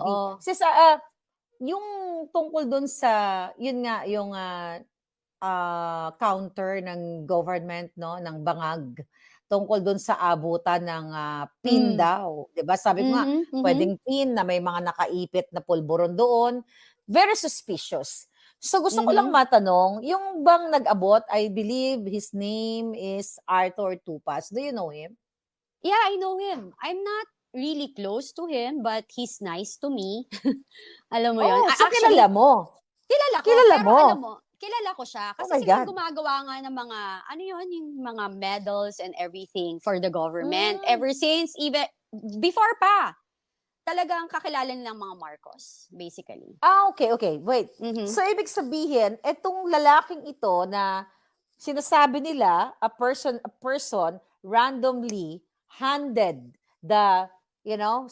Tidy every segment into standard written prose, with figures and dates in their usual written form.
Oo. Sis, yung tungkol dun sa yun nga yung, counter ng government 'no, ng bangag, tungkol dun sa abutan ng, PIN Hmm. daw, 'di ba? Sabi ko nga, Mhm, mhm, puwedeng PIN na may mga nakaipit na pulburon doon, very suspicious. So gusto ko lang mhm. matanong, yung bang nag-abot, I believe his name is Arthur Tupas, do you know him? Yeah, I know him. I'm not really close to him, but he's nice to me. Alam mo yun? Oh, so kilala Actually, mo? kilala ko, Kilala pero mo? alam mo, kilala ko siya Oh kasi my sila God. gumagawa nga ng mga, ano yun, yung mga medals and everything for the government. Hmm. Ever since, even before pa, talagang kakilala nilang mga Marcos, basically. Okay, okay, wait. Mhm. So ibig sabihin etong lalaking ito na sinasabi nila a person randomly handed the,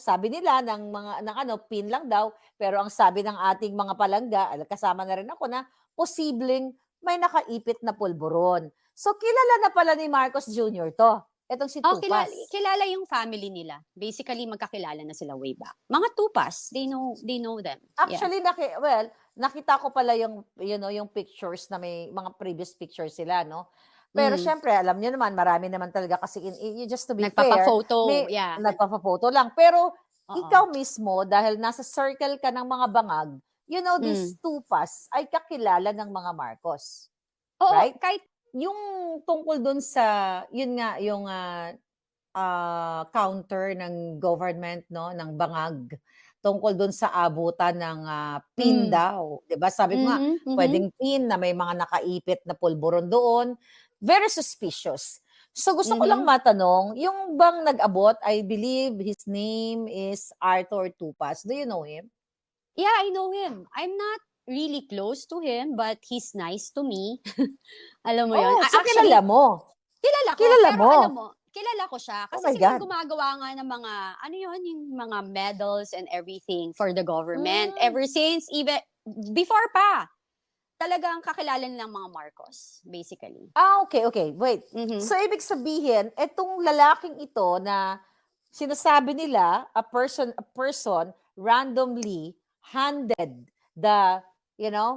sabi nila ng ano, PIN lang daw, pero ang sabi ng ating mga palangga, kasama na rin ako, na posibleng may nakaipit na pulburon. So kilala na pala ni Marcos Jr. 'to, etong si Oh, kilala Tupas. kilala yung family nila. Basically, magkakilala na sila way back. Mga Tupas, they know them. Yeah. Actually nakita ko pala yung yung pictures na may mga previous pictures sila 'no. Pero Hmm. siyempre alam niyo naman marami naman talaga kasi just to be fair, Nagpapa-photo, may yeah, nagpapa-photo lang. Pero oo. ikaw mismo dahil nasa circle ka ng mga bangag, Hmm. these two pass ay kakilala ng mga Marcos, Oo, right? kahit Yung tungkol dun sa yun nga yung, counter ng government 'no, ng bangag, tungkol dun sa abutan ng, PIN hmm. daw, 'di ba? Sabi ko nga, Mhm, mhm. puwedeng PIN na may mga nakaipit na pulburon doon, very suspicious. So gusto ko lang Mhm. matanong, yung bang nag-abot, I believe his name is Arthur Tupas, do you know him? Yeah, I know him. I'm not really close to him, but he's nice to me. Alam mo yun? Oh, so kilala Actually, mo? kilala ko, Kilala pero mo? alam mo, kilala ko siya Oh kasi my sila God. gumagawa nga ng mga, ano yun, yung mga medals and everything for the government. Hmm. Ever since, even before pa, talagang kakilala nilang mga Marcos, basically. Okay, okay, wait. Mhm. So ibig sabihin etong lalaking ito na sinasabi nila a person randomly handed the,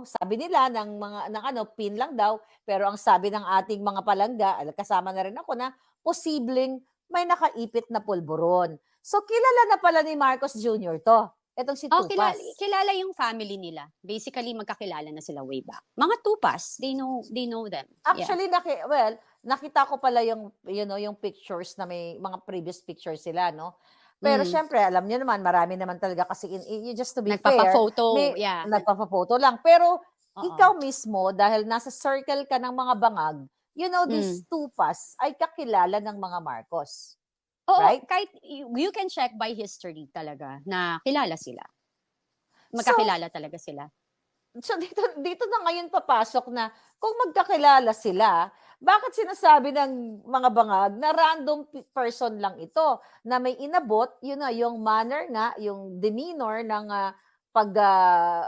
sabi nila ng ano, PIN lang daw, pero ang sabi ng ating mga palangga, kasama na rin ako, na posibleng may nakaipit na pulburon. So kilala na pala ni Marcos Jr. 'to, etong si Oh, kilala Tupas. kilala yung family nila. Basically, magkakilala na sila way back. Mga Tupas, they know them. Yeah. Actually nakita ko pala yung yung pictures na may mga previous pictures sila 'no. Pero Hmm. siyempre alam niyo naman marami naman talaga kasi just to be fair, Nagpapa-photo, may yeah, nagpapa-photo lang. Pero oo. ikaw mismo dahil nasa circle ka ng mga bangag, Hmm. these two pass ay kakilala ng mga Marcos, Oo, right? kahit you can check by history talaga na kilala sila. So Magkakilala talaga sila. So dito na ngayon papasok na kung magkakilala sila, bakit sinasabi ng mga bangag na random person lang ito, na may inabot, yun na yung manner nga, yung demeanor ng,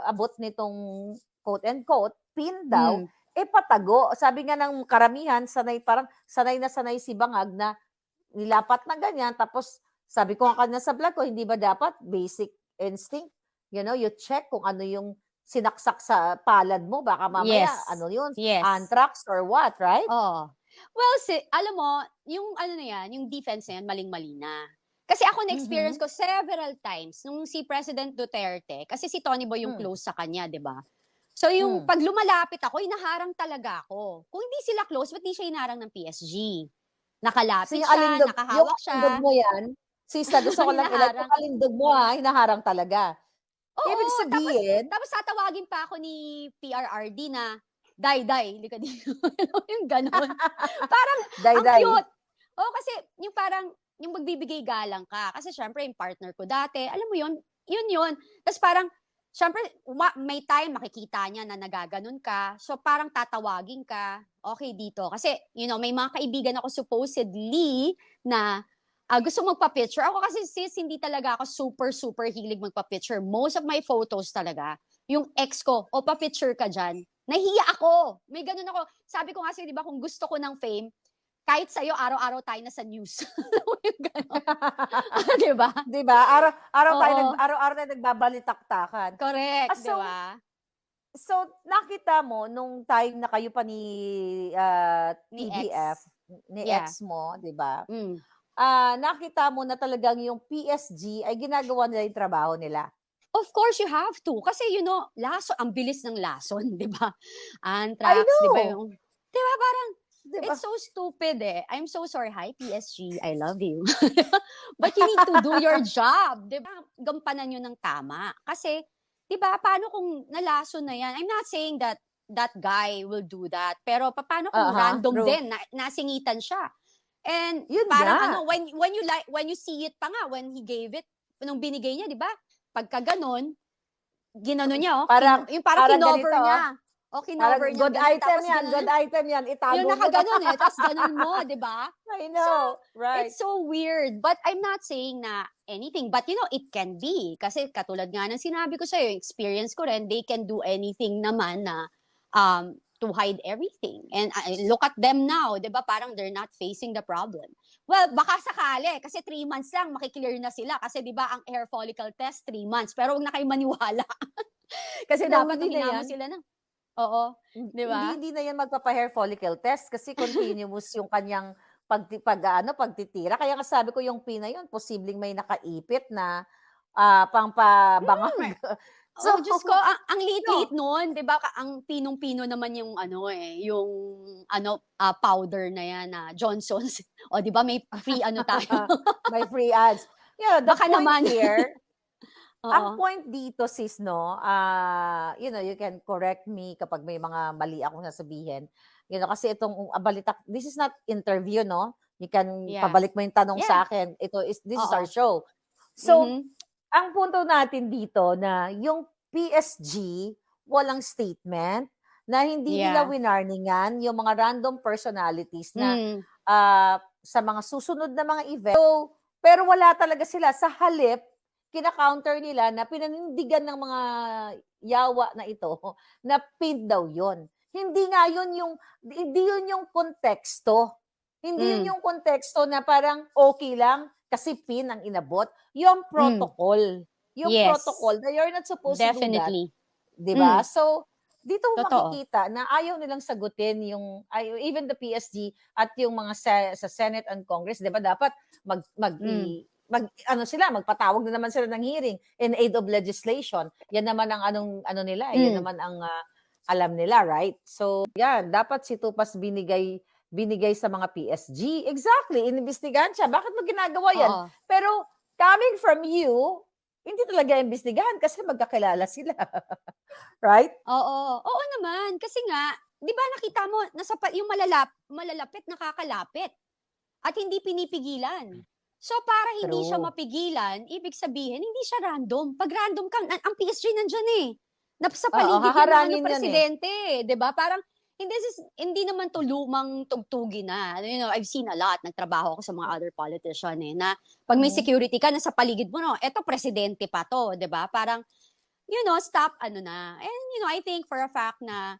abot nitong quote and quote, "pin" daw, Hmm. patago. Sabi nga ng karamihan parang sanay na sanay si bangag na nilapat na ganyan, tapos sabi ko nga kanina sa vlog ko, hindi ba dapat basic instinct, you check kung ano yung sinaksak sa palad mo, baka mamaya Yes. ano yun, Yes. anthrax or what, right? Oo. Well, alam mo, yung ano na yan, yung defense na yan, maling-mali na. Kasi ako na-experience Mhm. ko several times nung si President Duterte, kasi si Tony Boy yung Hmm, close sa kanya, 'di ba? So yung hmm. 'pag lumalapit ako, hinaharang talaga ako. Kung hindi sila close, ba't di siya hinaharang ng PSG? Nakalapit Yung siya, yung nakahawak alindog siya, mo yan, sista gusto ko lang ilike, yung hinaharang. alindog mo, hinaharang talaga. Oo, Ibig tapos sabihin tapos tatawagin pa ako ni PRRD na, "Day, Day, halika dito." Yung gano'n. Parang ang day-day. cute. Oo, kasi yung parang yung magbibigay galang ka. Kasi siyempre yung partner ko dati, alam mo yun yun. Ta's parang siyempre may time makikita niya na nagaganon ka, so parang tatawagin ka, "Okey dito." Kasi may mga kaibigan ako supposedly na gusto magpa-picture. Ako kasi sis, hindi talaga ako super, super hilig magpa-picture. Most of my photos talaga, yung ex ko, "O, pa-picture ka diyan." Nahihiya ako. May gano'n ako. Sabi ko nga sa'yo, 'di ba, kung gusto ko ng fame, kahit sa'yo araw-araw tayo nasa news. Alam mo yung gano'n? 'Di ba? 'Di ba? Oo, Araw-araw tayo nagbabalitaktakan. correct, 'di So, ba? nakita mo nung time na kayo pa ni, Ni TBF, ex. ni Yeah. ex mo, 'di ba? Hmm. Nakita mo na talagang yung PSG ay ginagawa nila yung trabaho nila. Of course you have to, kasi ang bilis ng lason, 'di ba? I Anthrax, 'di ba know, yung 'di ba parang 'di ba? it's so stupid, eh. I'm so sorry. Hi, PSG, I love you. But you need to do your job, 'di ba? Gampanan niyo ng tama. Kasi 'di ba, paano kung nalason na 'yan? I'm not saying that that guy will do that, pero paano kung random True. din na nasingitan siya? And Yun parang nga. when you see it pa nga, when he gave it, nung binigay niya, 'di ba? Pagka gano'n, ginano niya, Parang yung parang parang ganito, kinover niya. O parang kinover niyang gano'n, tapos good gano'n, item yan, yung itago mo na. nakagano'n, eh, tapos gano'n mo, 'di ba? I So, know, right. it's so weird. But I'm not saying na anything. But it can be. Kasi katulad nga ng sinabi ko sa'yo, yung experience ko rin, they can do anything naman na to hide everything. And look at them now, di ba? Parang they're not facing the problem. Well, baka sakali, kasi 3 months lang, makiklear na sila. Kasi di ba, ang hair follicle test, 3 months. Pero huwag na kayo maniwala. Kasi No, dapat hindi na huminga mo yan. sila ng, oo, di ba? Hindi na yan magpapa-hair follicle test kasi continuous yung kanyang pagtitira. Kaya nga sabi ko yung pina yun, posibleng may nakaipit na Hmm. pampabangag. So, Oh, Diyos ko, ang no, liit-liit nun, 'di ba? Ang pinong-pino naman yung yung powder na yan na Johnson's. O 'di ba may free tayo. may free ads. The Baka point naman. here, ang Oo. point dito sis 'no, you can correct me kapag may mga mali akong sasabihin. Kasi itong this is not interview 'no, you can Yeah. pabalik mo yung tanong Yeah. sa akin. This is our Oo. show. So, Mhm. ang punto natin dito na yung PSG walang statement, na hindi nila Yeah. winarningan yung mga random personalities na, Hmm. sa mga susunod na mga event. So, pero wala talaga sila. Sa halip, kina-counter nila na pinanindigan ng mga yawa na ito na paid daw yun. Hindi yun yung konteksto. Hindi yun Hmm. yung konteksto na parang okay lang kasi pin ang inabot. Yung Hmm. protocol. Yung Yes. protocol na you're not supposed to do that. Definitely. 'Di ba? Hmm. So, dito mo Totoo. makikita na ayaw nilang sagutin even the PSG at yung mga sa Senate and Congress, 'di ba dapat Hmm. magpatawag na naman sila ng hearing in aid of legislation. Yan naman ang ano nila, yan Hmm. naman ang alam nila, right? So, yan, dapat si Tupas binigay sa mga PSG. Exactly, inimbestigahan siya. Bakit mo ginagawa yan? Oo. Pero coming from you, hindi talaga imbestigahan kasi magkakilala sila. Right? Oo. Oo naman. Kasi nga, 'di ba nakita mo, yung malalapit nakakalapit at hindi pinipigilan. So, para hindi siya True. mapigilan, ibig sabihin, hindi siya random. 'Pag random ka, ang PSG nandiyan eh. Sa Oo, paligid yan ng haharangin yan eh. presidente, 'di ba? Parang hindi naman 'to lumang tugtugin na. I've seen a lot, nagtrabaho ako sa mga other politician eh, na 'pag may Mhm. security ka, nasa paligid mo, no, eto presidente pa 'to, 'di ba? Parang, stop na. And, I think for a fact na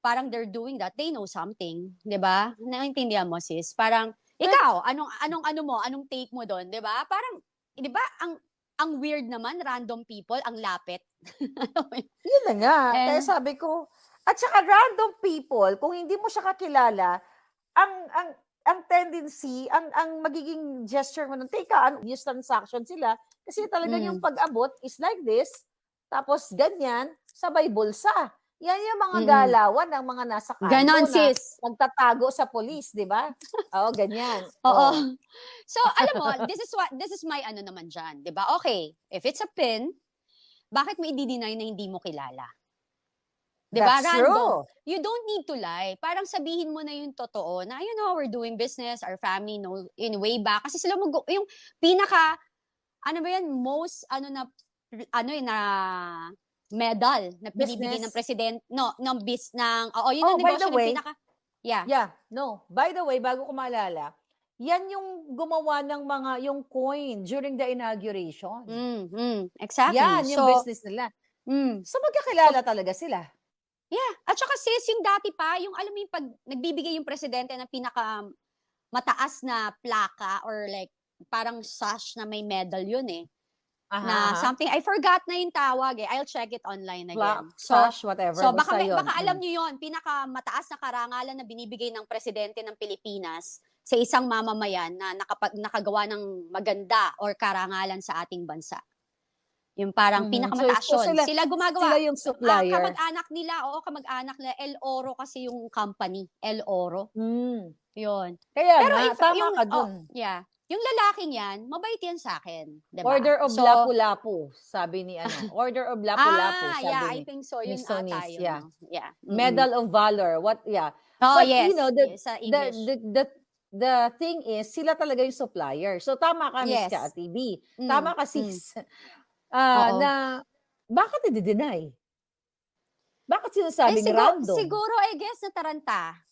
parang they're doing that, they know something, 'di ba? Naiintindihan mo, sis? Parang, But, ikaw, anong take mo do'n, 'di ba? Parang, 'di ba, ang weird naman, random people, ang lapit. Alam mo yun? yun na nga. Kaya And sabi ko, at saka random people, kung hindi mo siya kakilala, ang ang ang tendency, ang magiging gesture mo nun, teka, use transaction sila, kasi talagang yung mm, pag-abot is like this, tapos ganyan, sabay bulsa. Yan yung mga mm. galawan ng mga nasa Gano'n, kanto na sis. nagtatago sa police, di ba? Oo, ganyan. Oo. Oh. So, alam mo, this is my naman diyan, 'di ba? Okay, if it's a pin, bakit mo i-de-deny na hindi mo kilala? 'Di ba? That's Random. true. You don't need to lie. Parang sabihin mo na yung totoo na, we're doing business, our family know in way back. Kasi sila yung pinaka, ano ba yan, most, na medal na binibigay ng Business. president, no, oo, yun Oh, ang by the negosyo ng way, pinaka, yeah. yeah, no. By the way, bago ko maalala, yan yung gumawa ng yung coin during the inauguration. Exactly. Yan yung So, business nila. mm, So so, magkakilala talaga sila. yeah. At saka sis, yung dati pa, yung alam mo yung pag nagbibigay yung presidente ng pinaka mataas na plaka or like parang sash na may medal yun eh. Aha, Na aha. something, I forgot na yung tawag eh. I'll check it online again. Sash, whatever. So baka, Basta yun. baka alam niyo yon, pinakamataas na karangalan na binibigay ng presidente ng Pilipinas sa isang mamamayan na nakagawa ng maganda or karangalan sa ating bansa. Yung parang pinakamataas So, yun. Sila gumagawa. sila yung supplier. Kamag-anak nila, kamag-anak nila. El Oro kasi yung company. El Oro. Mm. Yun. Kaya Pero nga, tama ka dun. yeah. Yung lalaking yan, mabait yan sa akin. Diba? Order of So, Lapu-Lapu, sabi ni Order of Lapu-Lapu, sabi yeah, ni I think so. Yun Miss Sonis, ata yun. yeah. No? Yeah. Medal of Valor, yeah. Oh, But, yes. you know, Sa English. the thing is, sila talaga yung supplier. So, tama ka, Miss Yes. Cathy B. Mm, Tama ka, sis. Oo. Na, bakit i-deny? Bakit sinasabing random? Siguro, I guess, nataranta.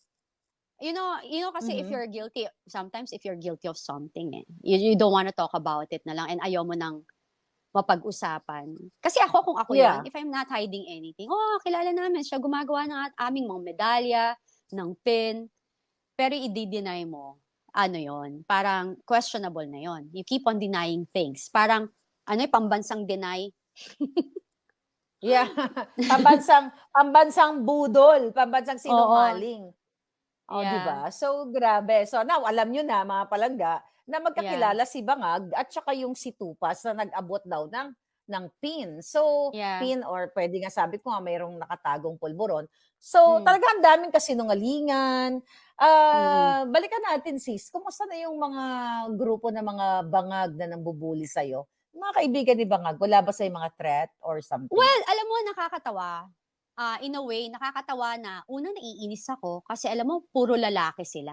You know kasi if you're guilty, sometimes if you're guilty of something, you don't want to talk about it na lang and ayaw mo nang mapag-usapan. Kasi kung ako Yeah. yan, if I'm not hiding anything, kilala namin siya, gumagawa ng aming mga medalya, ng pin, pero i-deny mo, yon, parang questionable na yon. You keep on denying things. Parang, pambansang deny. Yeah. pambansang budol, pambansang sinungaling. Yeah. Diba? So, grabe. So, now, alam nyo na, mga palangga, na magkakilala si Bangag at saka yung si Tupas na nag-abot daw ng pin. So, pin or pwede nga sabi ko nga mayroong nakatagong pulburon. So, talagang daming kasinungalingan. Balikan natin, sis. Kumusta na yung mga grupo na mga bangag na nambubuli sa'yo? Mga kaibigan ni Bangag, wala ba sa'yo mga threat or something? Well, alam mo, nakakatawa. In a way, nakakatawa na una naiinis ako kasi alam mo, puro lalaki sila.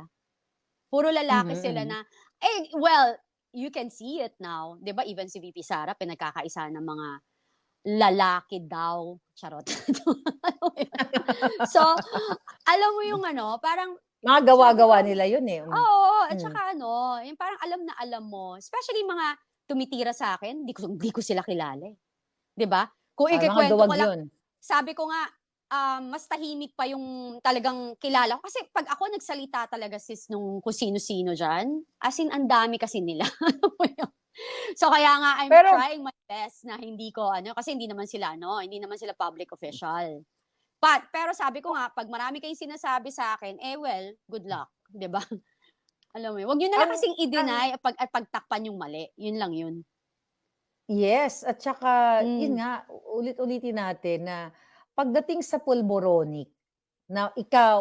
Puro lalaki sila na, well, you can see it now. 'Di ba? Even si VP Sara, pinagkakaisa ng mga lalaki daw. Charot. So, alam mo yung parang mga gawa-gawa nila yun eh. Oo, at saka yung parang alam na alam mo, especially mga tumitira sa akin, hindi ko sila kilala eh. 'Di ba? Kung ikikwento ko lang, sabi ko nga, mas tahimik pa yung talagang kilala ko. Kasi pag ako nagsalita talaga, sis, nung kung sino-sino dyan, as in, ang dami kasi nila. So, kaya nga, I'm trying my best na hindi ko, kasi hindi naman sila public official. Pero sabi ko nga, pag marami kayong sinasabi sa akin, well, good luck. 'Di ba? Alam mo yun. Huwag nyo na lang kasing i-deny at pagtakpan yung mali. Yun lang yun. Yes, at saka, yun nga, ulit-ulitin natin na pagdating sa pulboronic, na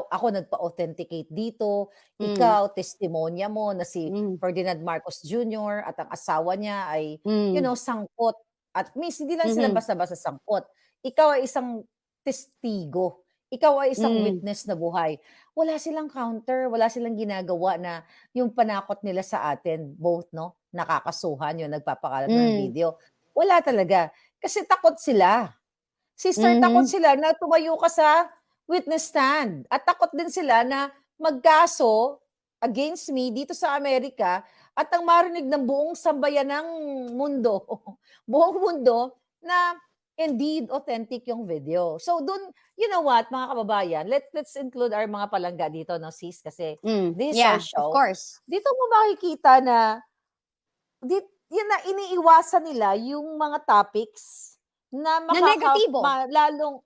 ako nagpa-authenticate dito, ikaw, testimonya mo na si Ferdinand Marcos Jr. at ang asawa niya ay, sangkot. At hindi lang sila basta-basta sangkot. Ikaw ay isang testigo. Ikaw ay isang witness na buhay. Wala silang counter, wala silang ginagawa na yung panakot nila sa atin, both, nakakasuhan yung nagpapakalat ng video. Wala talaga. Kasi takot sila. Sister, takot sila na tumayo ka sa witness stand. At takot din sila na magkaso against me dito sa Amerika at ang marinig ng buong sambayan ng mundo, buong mundo, na indeed authentic yung video. So dun, you know what, mga kababayan, let's include our mga palangga dito, no, sis, kasi this is our show. Of course. Dito mo makikita na yun na iniiwasan nila yung mga topics na negatibo. Lalong,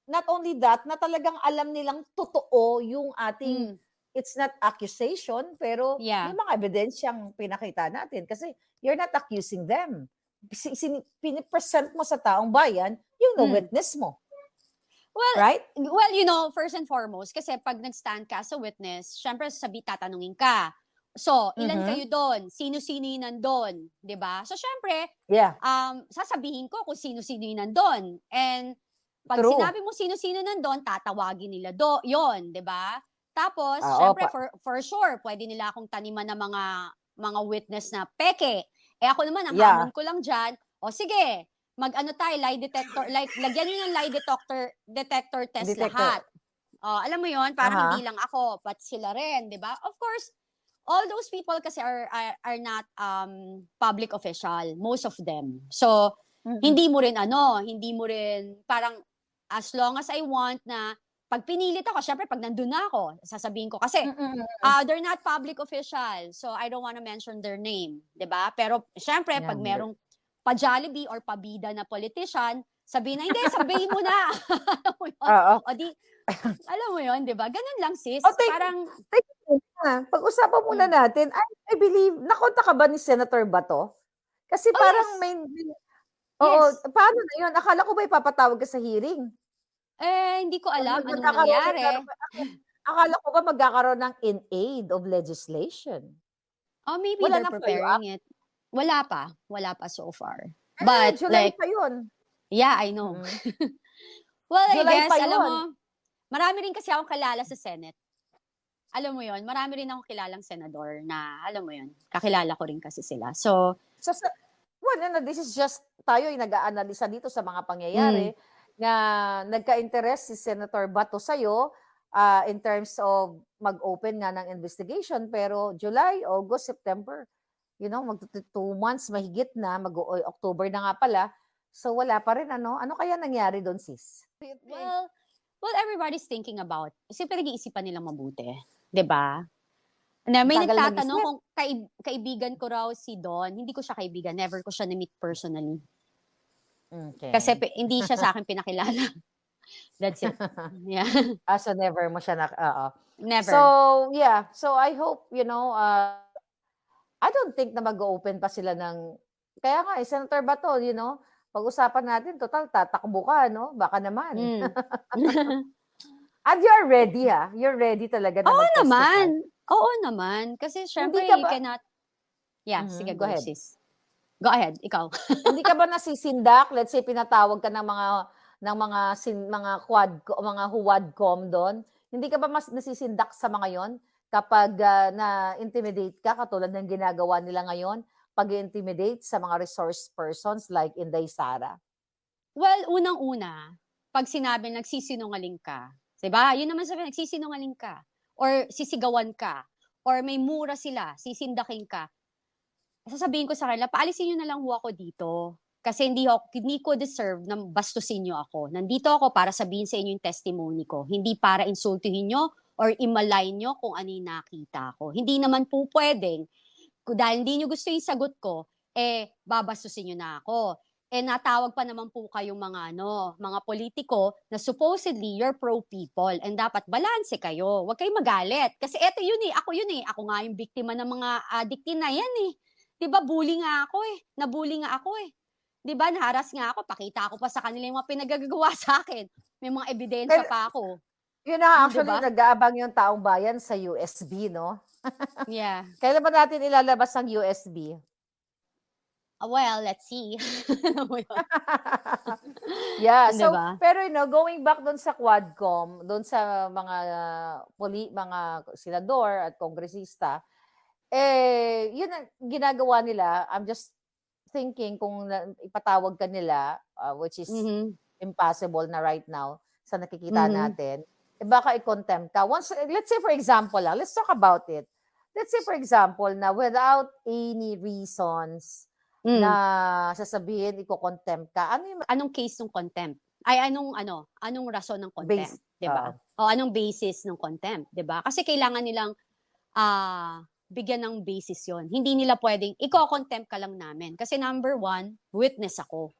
not only that, na talagang alam nilang totoo yung ating, it's not accusation, pero yung mga ebidensyang pinakita natin. Kasi you're not accusing them. Pinipresent mo sa taong bayan, yung witness mo. Well, right? Well, first and foremost, kasi pag nag-stand ka sa witness, syempre tatanungin ka. So, ilan kayo doon? Sino-sino yung nandun? 'Di ba? So, syempre, sasabihin ko kung sino-sino yung nandun. And pag sinabi mo sino-sino nandun, tatawagin nila yon, 'di ba? Tapos, syempre, for sure, pwede nila akong taniman ng mga witness na peke. Ako naman, ang hamon ko lang dyan, sige, mag-ano tayo, lie detector, lagyan nyo ng lie detector test lahat. Alam mo yon, parang hindi lang ako, but sila rin, 'di ba? Of course, all those people kasi are not public official, most of them. So, hindi mo rin parang as long as I want na pag pinilit ako, syempre pag nandun na ako, sasabihin ko kasi Mm. they're not public official, so I don't wanna mention their name, 'di ba? Pero syempre pag Yan. merong pa-Jollibee or pabida na politician, sabihin na, "Hindi, sabihin mo na." Alam mo yun? Oo. O di, alam mo yun, 'di ba? Ganun lang sis, Oh, parang teka muna, pag-usapan muna hmm, natin, I believe nakontak ka ba ni Senator Bato? Kasi oh parang yes, oo, yes. paano na yun? Akala ko ba ipapatawag ka sa hearing? Hindi ko Or alam anong magkakaroon nangyari. akala ko ba magkakaroon ng in aid of legislation? Oh, maybe Wala they're ng follow up? preparing it. Wala pa so far. But July like, pa yun. yeah, I know. Mm. Well, I July guess, pa alam yun. mo, marami rin kasi akong kilala sa Senate. Alam mo yon, marami rin akong kilalang senador na, alam mo yon, kakilala ko rin kasi sila. So, Sa well, this is just tayo ay nag-aanalisa dito sa mga mm, pangyayari na nagka-interest si Senator Bato sa'yo in terms of mag-open nga ng investigation pero July, August, September, mag 2 months mahigit na, October na nga pala. So wala pa rin ano? Ano kaya nangyari doon, sis? What do you think? well, everybody's thinking about, kasi pinag-iisipan nilang mabuti, 'di ba? Na may Tagal nagtatanong mag-isip. kung kaibigan ko raw si Don. Hindi ko siya kaibigan, never ko siya na-meet personally. Kasi Okay. hindi siya sa akin pinakilala. That's it. Yeah. So never mo siya oo. So, Never. yeah. So I hope, I don't think na mag-open pa sila ng kaya nga Senator Bato, pag-usapan natin total tatakbo ka 'no, baka naman. Hmm. And you're ready, you're ready talaga na Oo naman. mag-testify? Oo naman. Kasi Hindi siyempre ka you ba cannot yeah, sige go go ahead. sis. Go ahead, ikaw. Hindi ka ba nasisindak, let's say pinatawag ka ng mga mga huwadcom do'n, hindi ka ba mas nasisindak sa mga 'yon kapag, na-intimidate ka katulad ng ginagawa nila ngayon, pag-i-intimidate sa mga resource persons like Inday Sara? Well, unang-una, 'pag sinabing nagsisinungaling ka, 'di ba? Yun naman sabihin, nagsisinungaling ka or sisigawan ka or may mura sila, sisindakin ka. Sasabihin ko sa kanila, "Paalisin niyo na lang ho ako dito. Kasi hindi ko deserve na bastusin niyo ako. Nandito ako para sabihin sa inyo yung testimony ko, hindi para insultuhin niyo or i-malign niyo kung ano yung nakita ko. Hindi naman po puwedeng dahil hindi niyo gusto yung sagot ko, babastusin niyo na ako. Natawag pa naman po kayong mga politiko na supposedly you're pro people and dapat balanse kayo. Huwag kayong magalit. Kasi eto yun eh, ako yun eh. Ako nga yung biktima ng mga addict na yan eh. 'Di ba bully nga ako eh. Nabully nga ako eh. 'Di ba na-harass nga ako, pakita ko pa sa kanila yung mga pinagagagawa sa akin. May mga ebidensya Kaya pa ako. 'yun na Oh, 'di actually ba? nag-aabang yung taong bayan sa USB 'no? Yeah. Kailan ba natin ilalabas ang USB? Well, let's see. Alam mo yun, Yeah, 'di so ba? pero going back do'n sa Quadcom, do'n sa mga senador at kongresista, 'yun ang ginagawa nila. I'm just thinking kung ipatawag ka nila, which is Mhm. impossible na right now sa nakikita Mhm. natin, baka i-contempt ka. Let's say for example let's talk about it. Let's say for example na without any reasons Hmm. na sasabihin iko-contempt ka, ano yung Anong case ng contempt? Ay anong rason ng base? contempt, 'di ba? O anong basis ng contempt, 'di ba? Kasi kailangan nilang, bigyan ng basis 'yon. Hindi nila puwedeng, iko-contempt ka lang namin kasi number one, witness ako.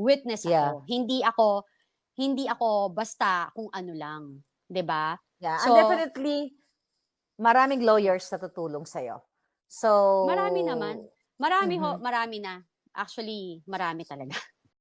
Witness Yeah, ako. Hindi ako basta kung ano lang, 'di ba? yeah, and So, definitely maraming lawyers na tutulong sa'yo. So marami naman. Marami ho, mhm. marami na. Actually, marami talaga.